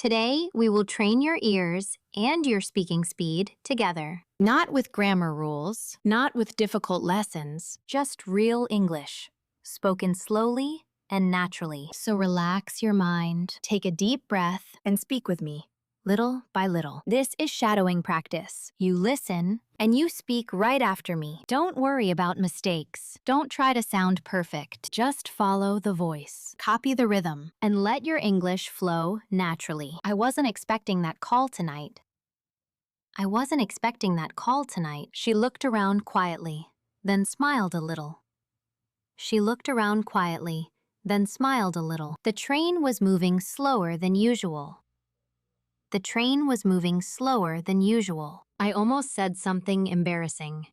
Today, we will train your ears and your speaking speed together. Not with grammar rules, not with difficult lessons, just real English, spoken slowly and naturally. So relax your mind, take a deep breath, and speak with me, little by little. This is shadowing practice. You listen, and you speak right after me. Don't worry about mistakes. Don't try to sound perfect. Just follow the voice. Copy the rhythm, and let your English flow naturally. I wasn't expecting that call tonight. I wasn't expecting that call tonight. She looked around quietly, then smiled a little. She looked around quietly, then smiled a little. The train was moving slower than usual. The train was moving slower than usual. I almost said something embarrassing.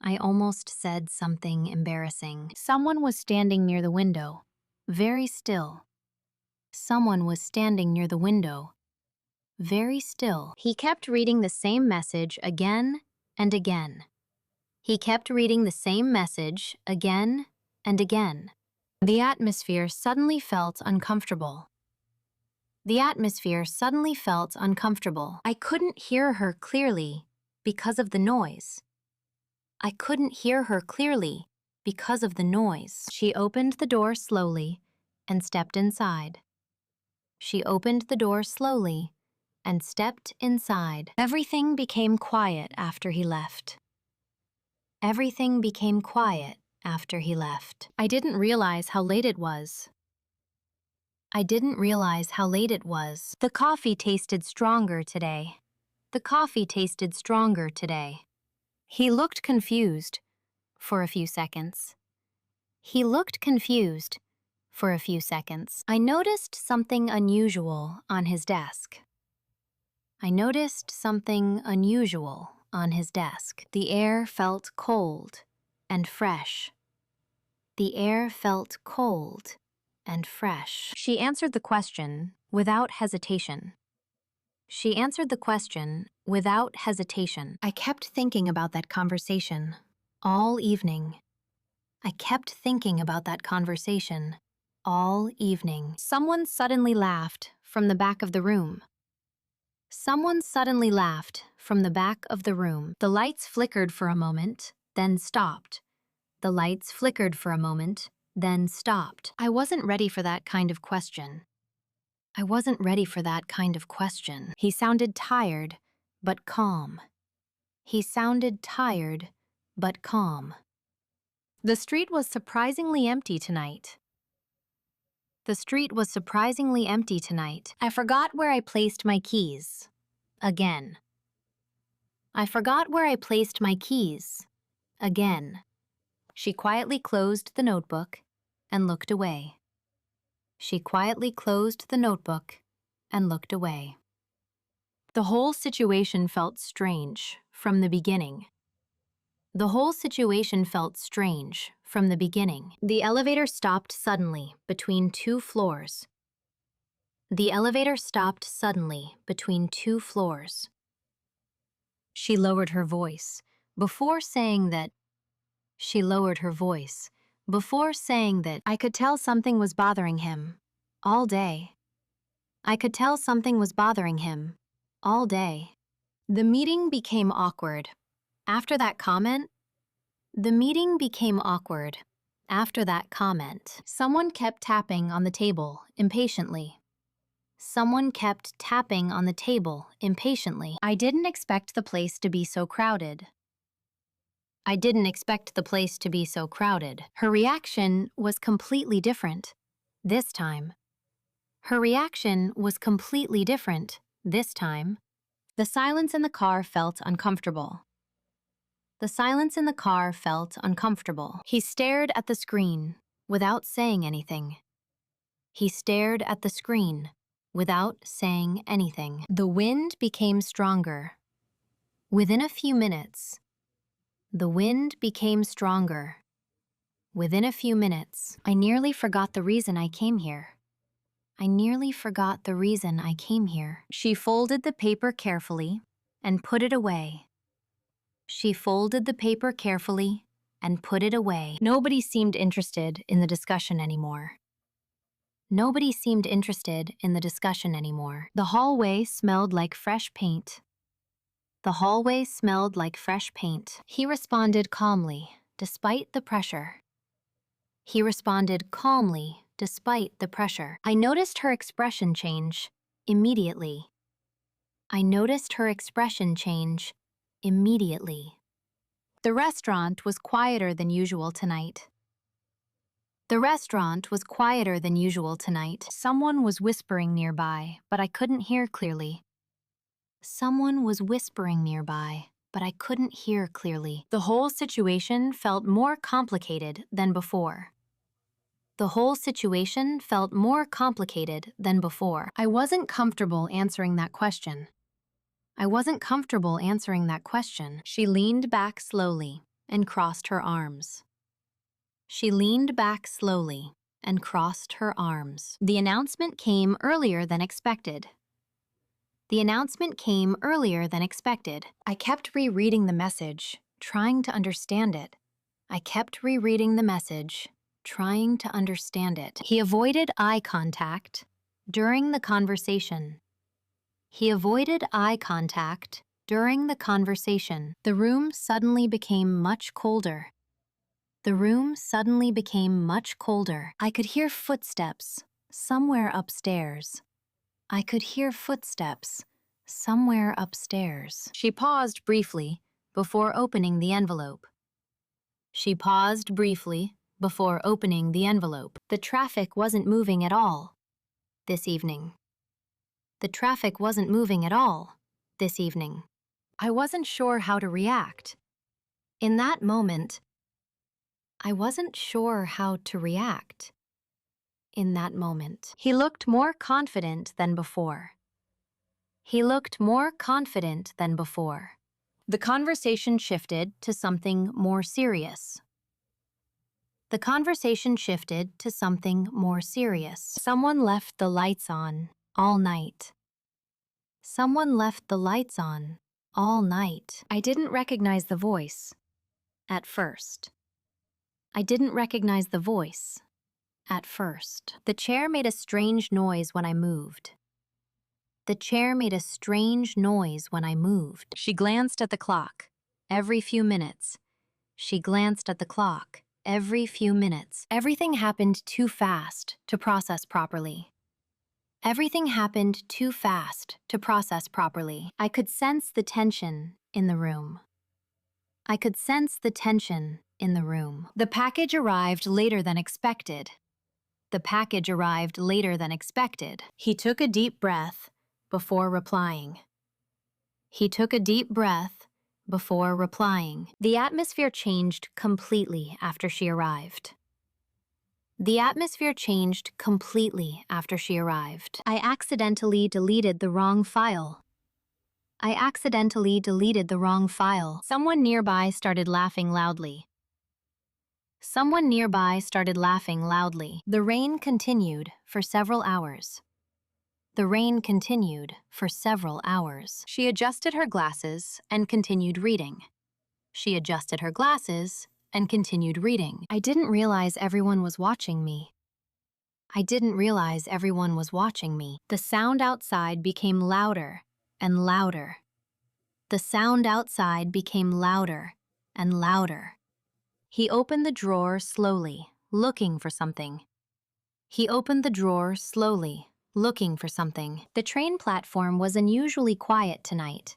I almost said something embarrassing. Someone was standing near the window, very still. Someone was standing near the window, very still. He kept reading the same message again and again. He kept reading the same message again and again. The atmosphere suddenly felt uncomfortable. The atmosphere suddenly felt uncomfortable. I couldn't hear her clearly because of the noise. I couldn't hear her clearly because of the noise. She opened the door slowly and stepped inside. She opened the door slowly and stepped inside. Everything became quiet after he left. Everything became quiet after he left. I didn't realize how late it was. I didn't realize how late it was. The coffee tasted stronger today. The coffee tasted stronger today. He looked confused for a few seconds. He looked confused for a few seconds. I noticed something unusual on his desk. I noticed something unusual on his desk. The air felt cold and fresh. The air felt cold and fresh. She answered the question without hesitation. She answered the question without hesitation. I kept thinking about that conversation all evening. I kept thinking about that conversation all evening. Someone suddenly laughed from the back of the room. Someone suddenly laughed from the back of the room. The lights flickered for a moment, then stopped. The lights flickered for a moment, then stopped. I wasn't ready for that kind of question. I wasn't ready for that kind of question. He sounded tired, but calm. He sounded tired, but calm. The street was surprisingly empty tonight. The street was surprisingly empty tonight. I forgot where I placed my keys. Again. I forgot where I placed my keys. Again. She quietly closed the notebook and looked away. She quietly closed the notebook and looked away. The whole situation felt strange from the beginning. The whole situation felt strange from the beginning. The elevator stopped suddenly between two floors. The elevator stopped suddenly between two floors. She lowered her voice before saying that. She lowered her voice before saying that I could tell something was bothering him all day. I could tell something was bothering him all day. The meeting became awkward. After that comment, the meeting became awkward. After that comment, someone kept tapping on the table impatiently. Someone kept tapping on the table impatiently. I didn't expect the place to be so crowded. I didn't expect the place to be so crowded. Her reaction was completely different this time. Her reaction was completely different this time. The silence in the car felt uncomfortable. The silence in the car felt uncomfortable. He stared at the screen without saying anything. He stared at the screen without saying anything. The wind became stronger. Within a few minutes, the wind became stronger. Within a few minutes, I nearly forgot the reason I came here. I nearly forgot the reason I came here. She folded the paper carefully and put it away. She folded the paper carefully and put it away. Nobody seemed interested in the discussion anymore. Nobody seemed interested in the discussion anymore. The hallway smelled like fresh paint. The hallway smelled like fresh paint. He responded calmly, despite the pressure. He responded calmly, despite the pressure. I noticed her expression change immediately. I noticed her expression change immediately. The restaurant was quieter than usual tonight. The restaurant was quieter than usual tonight. Someone was whispering nearby, but I couldn't hear clearly. Someone was whispering nearby, but I couldn't hear clearly. The whole situation felt more complicated than before. The whole situation felt more complicated than before. I wasn't comfortable answering that question. I wasn't comfortable answering that question. She leaned back slowly and crossed her arms. She leaned back slowly and crossed her arms. The announcement came earlier than expected. The announcement came earlier than expected. I kept rereading the message, trying to understand it. I kept rereading the message, trying to understand it. He avoided eye contact during the conversation. He avoided eye contact during the conversation. The room suddenly became much colder. The room suddenly became much colder. I could hear footsteps somewhere upstairs. I could hear footsteps somewhere upstairs. She paused briefly before opening the envelope. She paused briefly before opening the envelope. The traffic wasn't moving at all this evening. The traffic wasn't moving at all this evening. I wasn't sure how to react. In that moment, I wasn't sure how to react. In that moment, he looked more confident than before. He looked more confident than before. The conversation shifted to something more serious. The conversation shifted to something more serious. Someone left the lights on all night. Someone left the lights on all night. I didn't recognize the voice at first. I didn't recognize the voice at first. The chair made a strange noise when I moved. The chair made a strange noise when I moved. She glanced at the clock every few minutes. She glanced at the clock every few minutes. Everything happened too fast to process properly. Everything happened too fast to process properly. I could sense the tension in the room. I could sense the tension in the room. The package arrived later than expected. The package arrived later than expected. He took a deep breath before replying. He took a deep breath before replying. The atmosphere changed completely after she arrived. The atmosphere changed completely after she arrived. I accidentally deleted the wrong file. I accidentally deleted the wrong file. Someone nearby started laughing loudly. Someone nearby started laughing loudly. The rain continued for several hours. The rain continued for several hours. She adjusted her glasses and continued reading. She adjusted her glasses and continued reading. I didn't realize everyone was watching me. I didn't realize everyone was watching me. The sound outside became louder and louder. The sound outside became louder and louder. He opened the drawer slowly, looking for something. He opened the drawer slowly, looking for something. The train platform was unusually quiet tonight.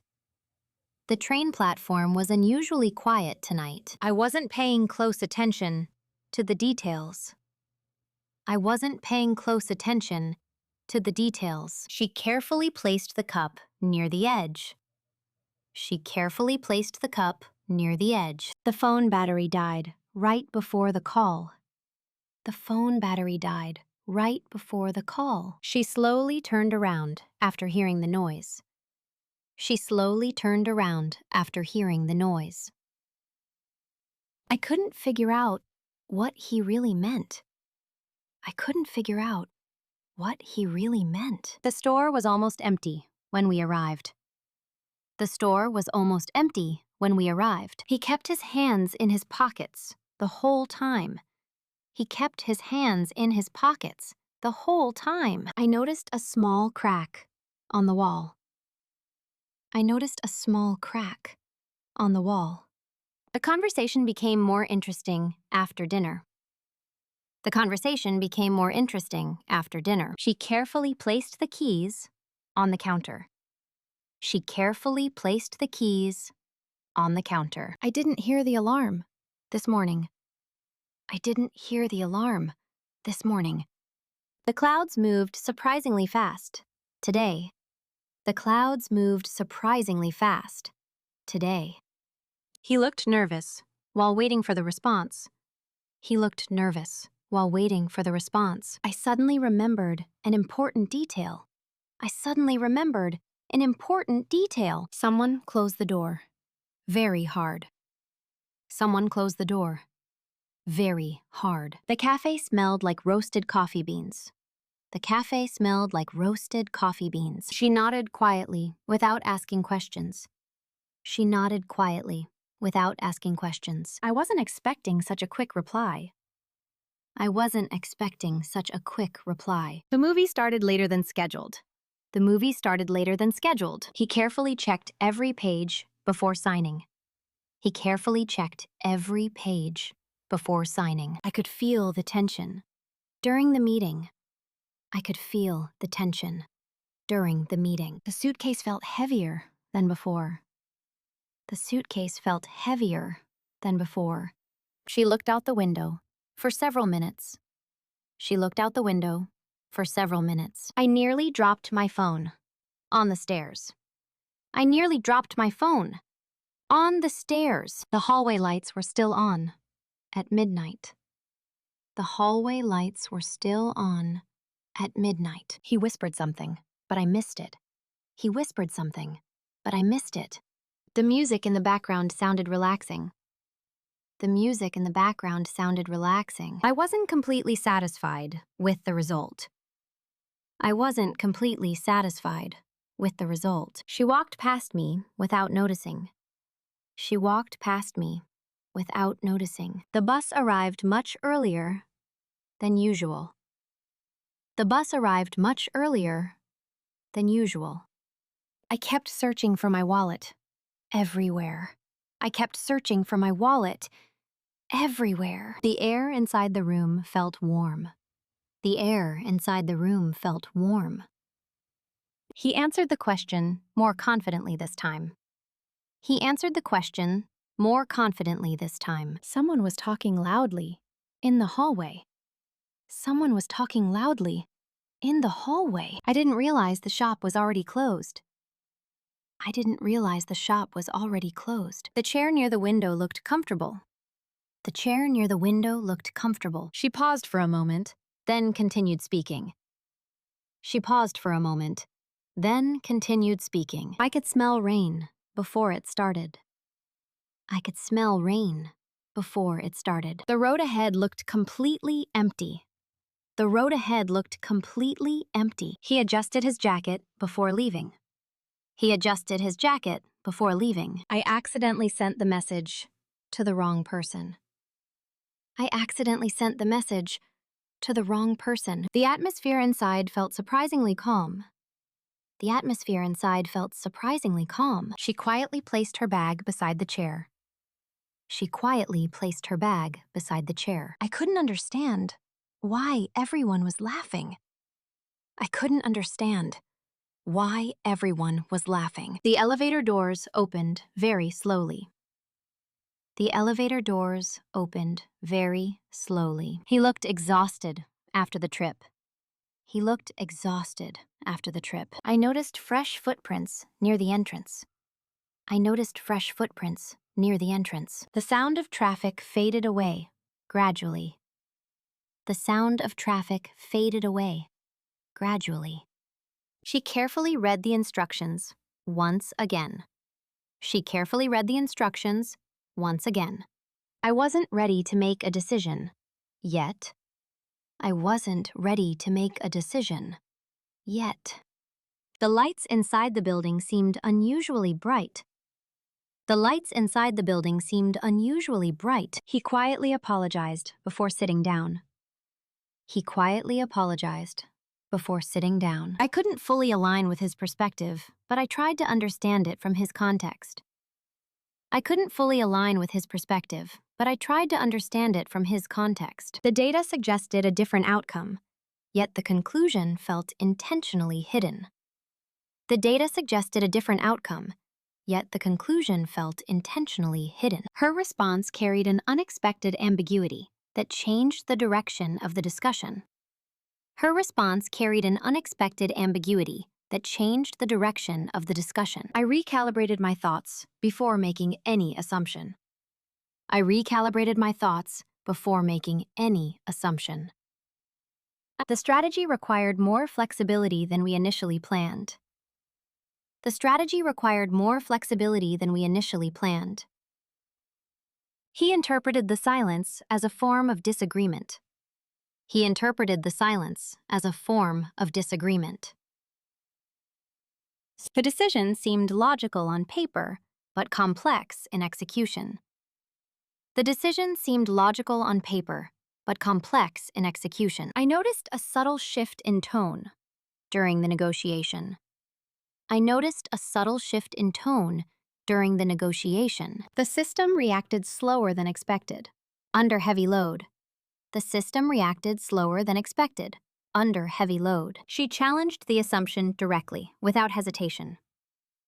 The train platform was unusually quiet tonight. I wasn't paying close attention to the details. I wasn't paying close attention to the details. She carefully placed the cup near the edge. She carefully placed the cup near the edge. The phone battery died right before the call. The phone battery died right before the call. She slowly turned around after hearing the noise. She slowly turned around after hearing the noise. I couldn't figure out what he really meant. I couldn't figure out what he really meant. The store was almost empty when we arrived. The store was almost empty when we arrived. He kept his hands in his pockets the whole time. He kept his hands in his pockets the whole time. I noticed a small crack on the wall. I noticed a small crack on the wall. The conversation became more interesting after dinner. The conversation became more interesting after dinner. She carefully placed the keys on the counter. She carefully placed the keys on the counter. I didn't hear the alarm this morning. I didn't hear the alarm this morning. The clouds moved surprisingly fast today. The clouds moved surprisingly fast today. He looked nervous while waiting for the response. He looked nervous while waiting for the response. I suddenly remembered an important detail. I suddenly remembered an important detail. Someone closed the door. Very hard. Someone closed the door. Very hard. The cafe smelled like roasted coffee beans. The cafe smelled like roasted coffee beans. She nodded quietly without asking questions. She nodded quietly without asking questions. I wasn't expecting such a quick reply. I wasn't expecting such a quick reply. The movie started later than scheduled. The movie started later than scheduled. He carefully checked every page before signing. He carefully checked every page before signing. I could feel the tension. During the meeting, I could feel the tension. During the meeting, the suitcase felt heavier than before. The suitcase felt heavier than before. She looked out the window for several minutes. She looked out the window for several minutes. I nearly dropped my phone on the stairs. I nearly dropped my phone on the stairs. The hallway lights were still on at midnight. The hallway lights were still on at midnight. He whispered something, but I missed it. He whispered something, but I missed it. The music in the background sounded relaxing. The music in the background sounded relaxing. I wasn't completely satisfied with the result. I wasn't completely satisfied with the result. She walked past me without noticing. She walked past me without noticing. The bus arrived much earlier than usual. The bus arrived much earlier than usual. I kept searching for my wallet everywhere. I kept searching for my wallet everywhere. The air inside the room felt warm. The air inside the room felt warm. He answered the question more confidently this time. He answered the question more confidently this time. Someone was talking loudly in the hallway. Someone was talking loudly in the hallway. I didn't realize the shop was already closed. I didn't realize the shop was already closed. The chair near the window looked comfortable. The chair near the window looked comfortable. She paused for a moment, then continued speaking. She paused for a moment, then continued speaking. I could smell rain before it started. I could smell rain before it started. The road ahead looked completely empty. The road ahead looked completely empty. He adjusted his jacket before leaving. He adjusted his jacket before leaving. I accidentally sent the message to the wrong person. I accidentally sent the message to the wrong person. The atmosphere inside felt surprisingly calm. The atmosphere inside felt surprisingly calm. She quietly placed her bag beside the chair. She quietly placed her bag beside the chair. I couldn't understand why everyone was laughing. I couldn't understand why everyone was laughing. The elevator doors opened very slowly. The elevator doors opened very slowly. He looked exhausted after the trip. He looked exhausted after the trip. I noticed fresh footprints near the entrance. I noticed fresh footprints near the entrance. The sound of traffic faded away gradually. The sound of traffic faded away gradually. She carefully read the instructions once again. She carefully read the instructions once again. I wasn't ready to make a decision yet. I wasn't ready to make a decision yet. The lights inside the building seemed unusually bright. The lights inside the building seemed unusually bright. He quietly apologized before sitting down. He quietly apologized before sitting down. I couldn't fully align with his perspective, but I tried to understand it from his context. I couldn't fully align with his perspective, but I tried to understand it from his context. The data suggested a different outcome, yet the conclusion felt intentionally hidden. The data suggested a different outcome, yet the conclusion felt intentionally hidden. Her response carried an unexpected ambiguity that changed the direction of the discussion. Her response carried an unexpected ambiguity that changed the direction of the discussion. I recalibrated my thoughts before making any assumption. I recalibrated my thoughts before making any assumption. The strategy required more flexibility than we initially planned. The strategy required more flexibility than we initially planned. He interpreted the silence as a form of disagreement. He interpreted the silence as a form of disagreement. The decision seemed logical on paper, but complex in execution. The decision seemed logical on paper, but complex in execution. I noticed a subtle shift in tone during the negotiation. I noticed a subtle shift in tone during the negotiation. The system reacted slower than expected, under heavy load. The system reacted slower than expected, under heavy load. She challenged the assumption directly, without hesitation.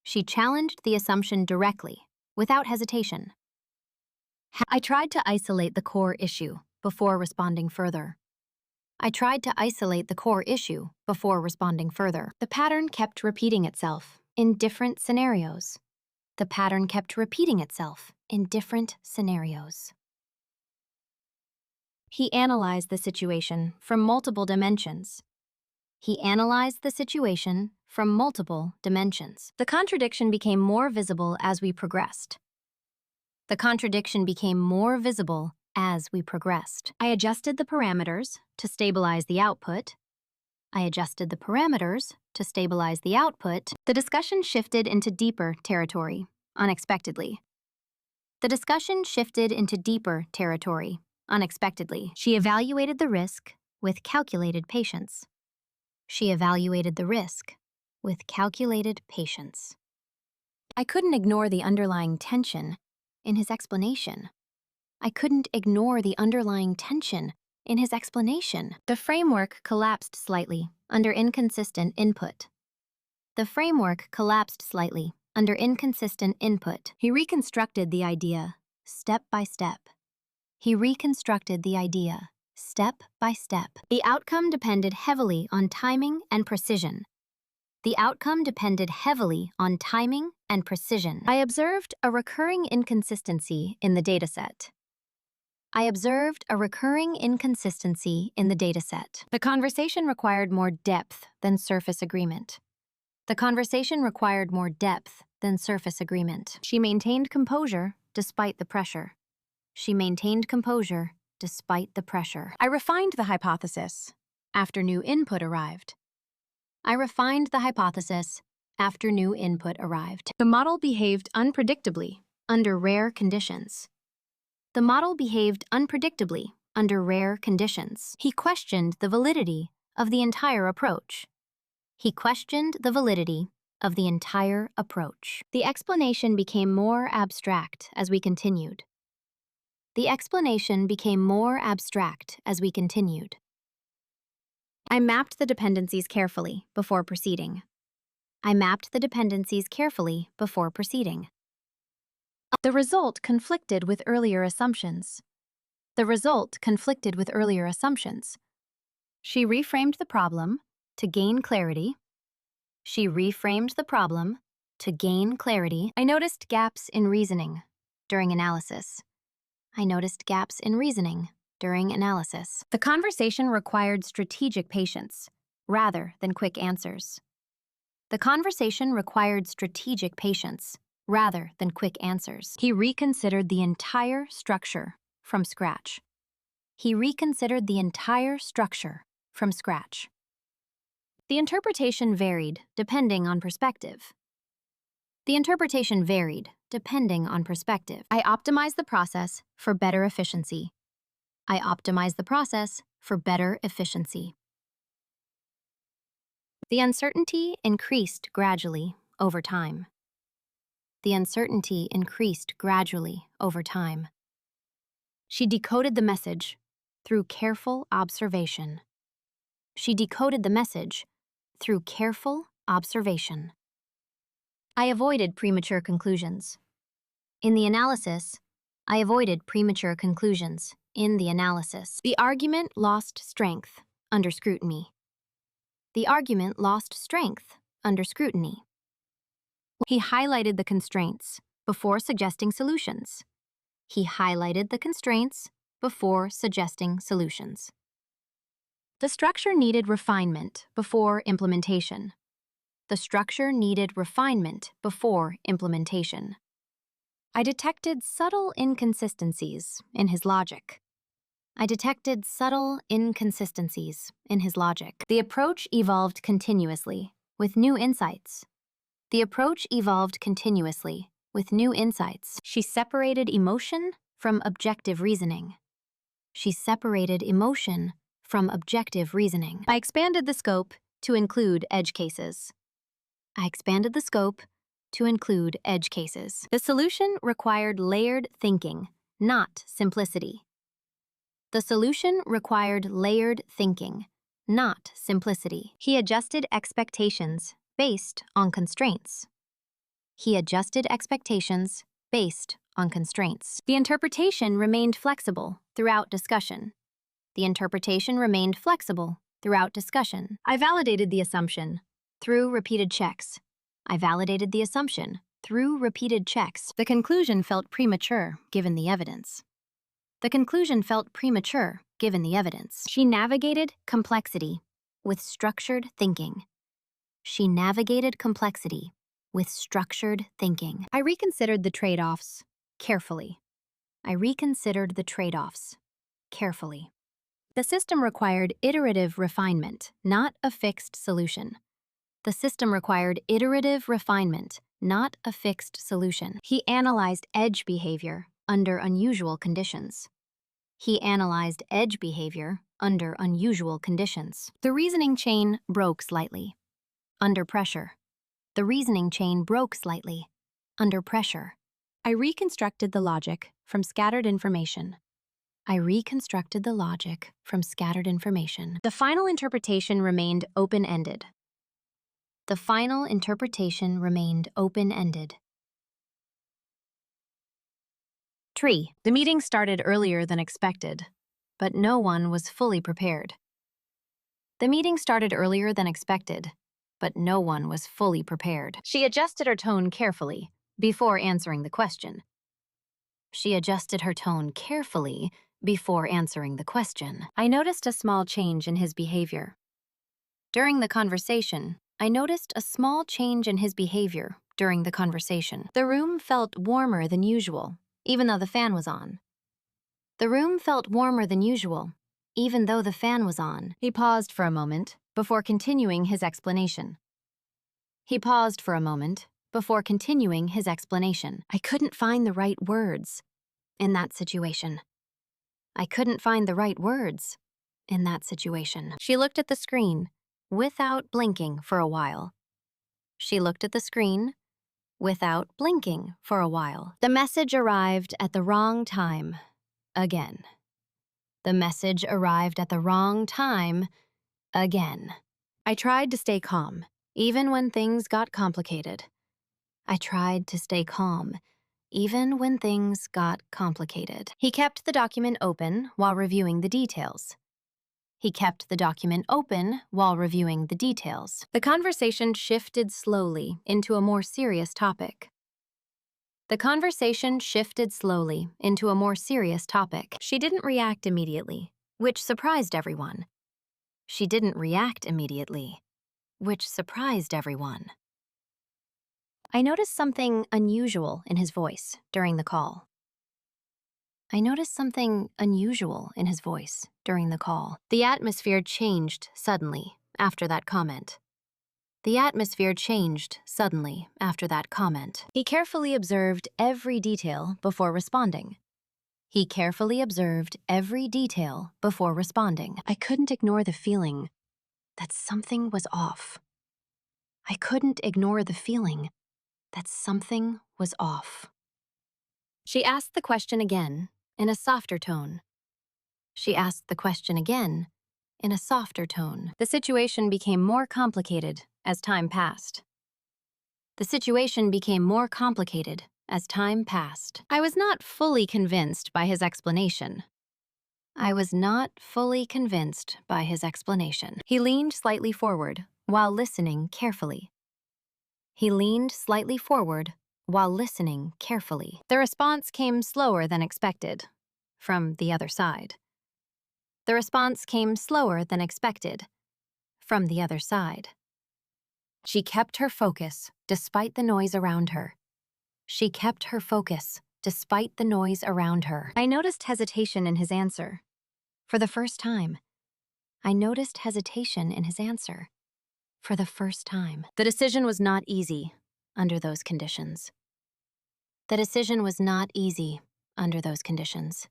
She challenged the assumption directly, without hesitation. I tried to isolate the core issue before responding further. I tried to isolate the core issue before responding further. The pattern kept repeating itself in different scenarios. The pattern kept repeating itself in different scenarios. He analyzed the situation from multiple dimensions. He analyzed the situation from multiple dimensions. The contradiction became more visible as we progressed. The contradiction became more visible as we progressed. I adjusted the parameters to stabilize the output. I adjusted the parameters to stabilize the output. The discussion shifted into deeper territory, unexpectedly. The discussion shifted into deeper territory, unexpectedly. She evaluated the risk with calculated patience. She evaluated the risk with calculated patience. I couldn't ignore the underlying tension in his explanation. I couldn't ignore the underlying tension in his explanation. The framework collapsed slightly under inconsistent input. The framework collapsed slightly under inconsistent input. He reconstructed the idea step by step. He reconstructed the idea step by step. The outcome depended heavily on timing and precision. The outcome depended heavily on timing and precision. I observed a recurring inconsistency in the dataset. I observed a recurring inconsistency in the dataset. The conversation required more depth than surface agreement. The conversation required more depth than surface agreement. She maintained composure despite the pressure. She maintained composure despite the pressure. I refined the hypothesis after new input arrived. I refined the hypothesis after new input arrived. The model behaved unpredictably under rare conditions. The model behaved unpredictably under rare conditions. He questioned the validity of the entire approach. He questioned the validity of the entire approach. The explanation became more abstract as we continued. The explanation became more abstract as we continued. I mapped the dependencies carefully before proceeding. I mapped the dependencies carefully before proceeding. The result conflicted with earlier assumptions. The result conflicted with earlier assumptions. She reframed the problem to gain clarity. She reframed the problem to gain clarity. I noticed gaps in reasoning during analysis. I noticed gaps in reasoning during analysis. The conversation required strategic patience rather than quick answers. The conversation required strategic patience rather than quick answers. He reconsidered the entire structure from scratch. He reconsidered the entire structure from scratch. The interpretation varied depending on perspective. The interpretation varied depending on perspective. I optimized the process for better efficiency. I optimize the process for better efficiency. The uncertainty increased gradually over time. The uncertainty increased gradually over time. She decoded the message through careful observation. She decoded the message through careful observation. I avoided premature conclusions. In the analysis, I avoided premature conclusions. In the analysis, the argument lost strength under scrutiny. The argument lost strength under scrutiny. He highlighted the constraints before suggesting solutions. He highlighted the constraints before suggesting solutions. The structure needed refinement before implementation. The structure needed refinement before implementation. I detected subtle inconsistencies in his logic. I detected subtle inconsistencies in his logic. The approach evolved continuously with new insights. The approach evolved continuously with new insights. She separated emotion from objective reasoning. She separated emotion from objective reasoning. I expanded the scope to include edge cases. I expanded the scope to include edge cases. The solution required layered thinking, not simplicity. The solution required layered thinking, not simplicity. He adjusted expectations based on constraints. He adjusted expectations based on constraints. The interpretation remained flexible throughout discussion. The interpretation remained flexible throughout discussion. I validated the assumption through repeated checks. I validated the assumption through repeated checks. The conclusion felt premature given the evidence. The conclusion felt premature given the evidence. She navigated complexity with structured thinking. She navigated complexity with structured thinking. I reconsidered the trade-offs carefully. I reconsidered the trade-offs carefully. The system required iterative refinement, not a fixed solution. The system required iterative refinement, not a fixed solution. He analyzed edge behavior under unusual conditions. He analyzed edge behavior under unusual conditions. The reasoning chain broke slightly. Under pressure. The reasoning chain broke slightly. Under pressure. I reconstructed the logic from scattered information. I reconstructed the logic from scattered information. The final interpretation remained open-ended. The final interpretation remained open-ended. 3. The meeting started earlier than expected, but no one was fully prepared. The meeting started earlier than expected, but no one was fully prepared. She adjusted her tone carefully before answering the question. She adjusted her tone carefully before answering the question. I noticed a small change in his behavior. During the conversation, I noticed a small change in his behavior during the conversation. The room felt warmer than usual, even though the fan was on. The room felt warmer than usual, even though the fan was on. He paused for a moment before continuing his explanation. He paused for a moment before continuing his explanation. I couldn't find the right words in that situation. I couldn't find the right words in that situation. She looked at the screen without blinking for a while. She looked at the screen without blinking for a while. The message arrived at the wrong time again. The message arrived at the wrong time again. I tried to stay calm, even when things got complicated. I tried to stay calm, even when things got complicated. He kept the document open while reviewing the details. He kept the document open while reviewing the details. The conversation shifted slowly into a more serious topic. The conversation shifted slowly into a more serious topic. She didn't react immediately, which surprised everyone. She didn't react immediately, which surprised everyone. I noticed something unusual in his voice during the call. I noticed something unusual in his voice during the call. The atmosphere changed suddenly after that comment. The atmosphere changed suddenly after that comment. He carefully observed every detail before responding. He carefully observed every detail before responding. I couldn't ignore the feeling that something was off. I couldn't ignore the feeling that something was off. She asked the question again in a softer tone. She asked the question again in a softer tone. The situation became more complicated as time passed. The situation became more complicated as time passed. I was not fully convinced by his explanation. I was not fully convinced by his explanation. He leaned slightly forward while listening carefully. He leaned slightly forward while listening carefully. The response came slower than expected from the other side. The response came slower than expected from the other side. She kept her focus despite the noise around her. She kept her focus despite the noise around her. I noticed hesitation in his answer. For the first time, I noticed hesitation in his answer. For the first time. The decision was not easy under those conditions. The decision was not easy under those conditions.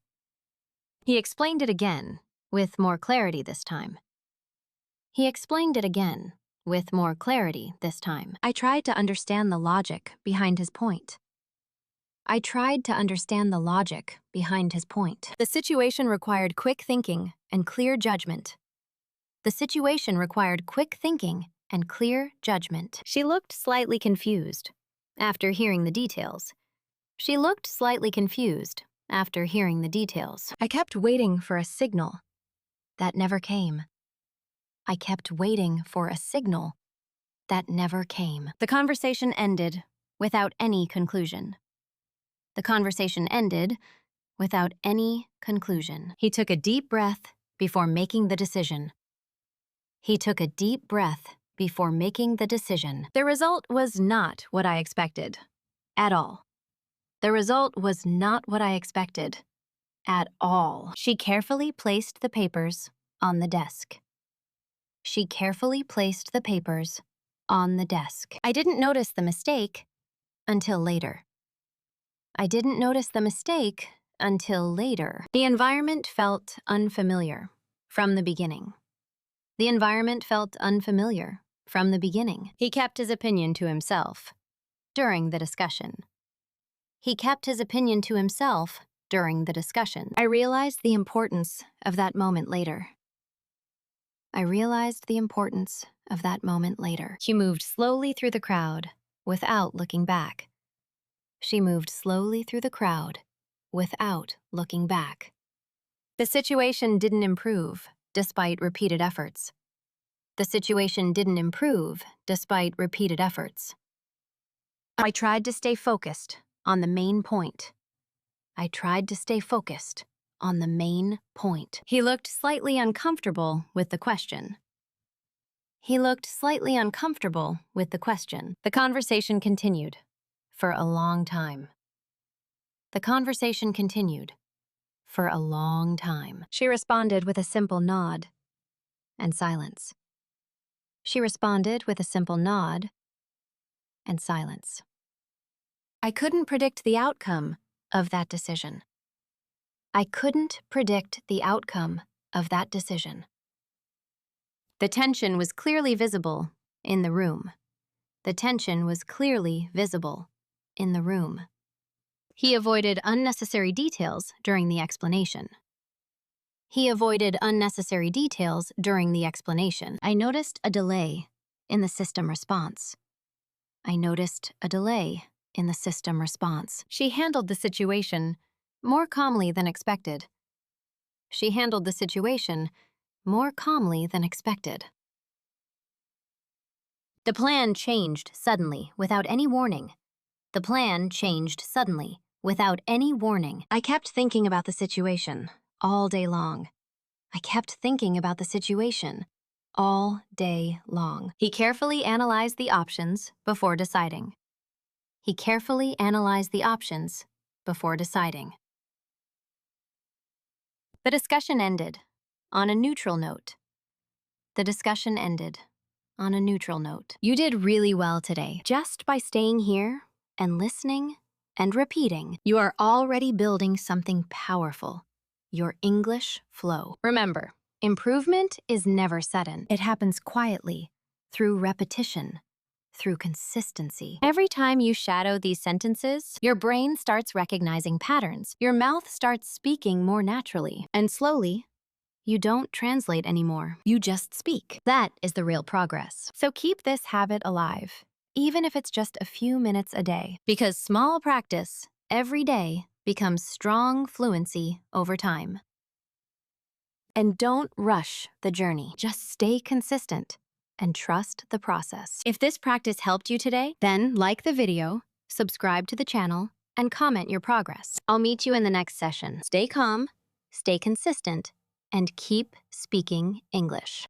He explained it again, with more clarity this time. He explained it again, with more clarity this time. I tried to understand the logic behind his point. I tried to understand the logic behind his point. The situation required quick thinking and clear judgment. The situation required quick thinking and clear judgment. She looked slightly confused after hearing the details. She looked slightly confused after hearing the details. I kept waiting for a signal that never came. I kept waiting for a signal that never came. The conversation ended without any conclusion. The conversation ended without any conclusion. He took a deep breath before making the decision. He took a deep breath before making the decision. The result was not what I expected at all. The result was not what I expected at all. She carefully placed the papers on the desk. She carefully placed the papers on the desk. I didn't notice the mistake until later. I didn't notice the mistake until later. The environment felt unfamiliar from the beginning. The environment felt unfamiliar from the beginning. He kept his opinion to himself during the discussion. He kept his opinion to himself during the discussion. I realized the importance of that moment later. I realized the importance of that moment later. She moved slowly through the crowd without looking back. She moved slowly through the crowd without looking back. The situation didn't improve despite repeated efforts. The situation didn't improve despite repeated efforts. I tried to stay focused on the main point. I tried to stay focused on the main point. He looked slightly uncomfortable with the question. He looked slightly uncomfortable with the question. The conversation continued for a long time. The conversation continued for a long time. She responded with a simple nod and silence. She responded with a simple nod and silence. I couldn't predict the outcome of that decision. I couldn't predict the outcome of that decision. The tension was clearly visible in the room. The tension was clearly visible in the room. He avoided unnecessary details during the explanation. He avoided unnecessary details during the explanation. I noticed a delay in the system response. I noticed a delay in the system response. She handled the situation more calmly than expected. She handled the situation more calmly than expected. The plan changed suddenly without any warning. The plan changed suddenly without any warning. I kept thinking about the situation all day long. I kept thinking about the situation all day long. He carefully analyzed the options before deciding. He carefully analyzed the options before deciding. The discussion ended on a neutral note. The discussion ended on a neutral note. You did really well today. Just by staying here and listening and repeating, you are already building something powerful, your English flow. Remember, improvement is never sudden. It happens quietly, through repetition, through consistency. Every time you shadow these sentences, your brain starts recognizing patterns. Your mouth starts speaking more naturally. And slowly, you don't translate anymore. You just speak. That is the real progress. So keep this habit alive, even if it's just a few minutes a day. Because small practice every day becomes strong fluency over time. And don't rush the journey. Just stay consistent and trust the process. If this practice helped you today, then like the video, subscribe to the channel, and comment your progress. I'll meet you in the next session. Stay calm, stay consistent, and keep speaking English.